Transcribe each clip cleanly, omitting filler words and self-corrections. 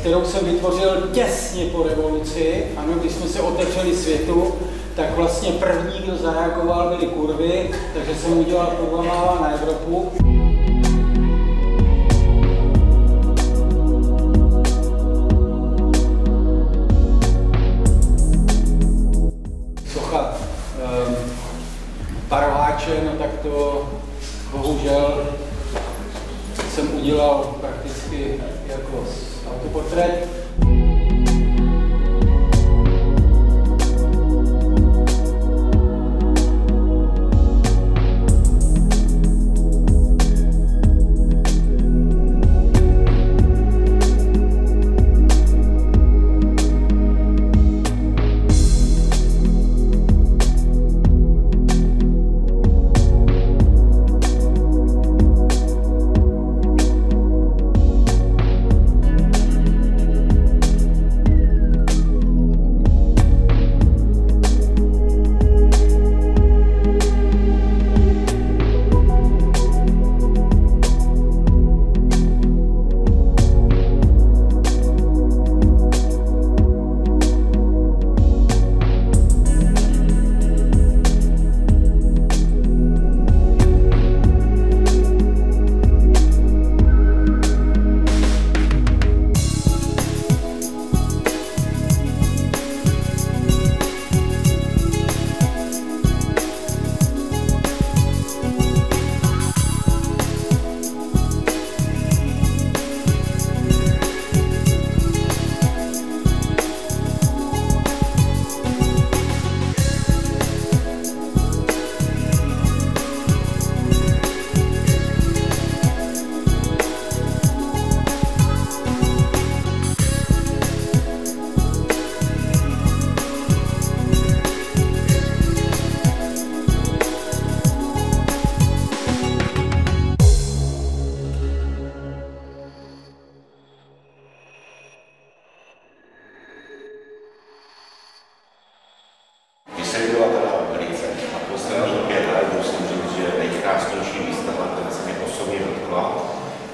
kterou jsem vytvořil těsně po revoluci. Ano, když jsme se otevřeli světu, tak vlastně první, kdo zareagoval, byly kurvy, takže jsem udělal kurva na Evropu. Socha Paroháče, no tak to bohužel jsem udělal prakticky jako autoportrét.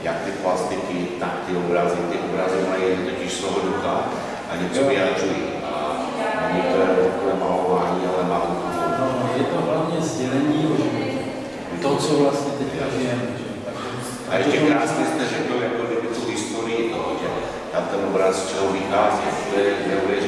Jak ty plastiky, tak ty obrazy mají totiž svého ducha a něco vyjadřují. A není to jen takové malování, ale má to. No, je to hlavně sdělení o životě. To, co vlastně teďka žijeme. A ještě krásně jste řekl, jako kdyby tu historii toho, že tam ten obraz z čeho vychází, to je neuvěřitelné.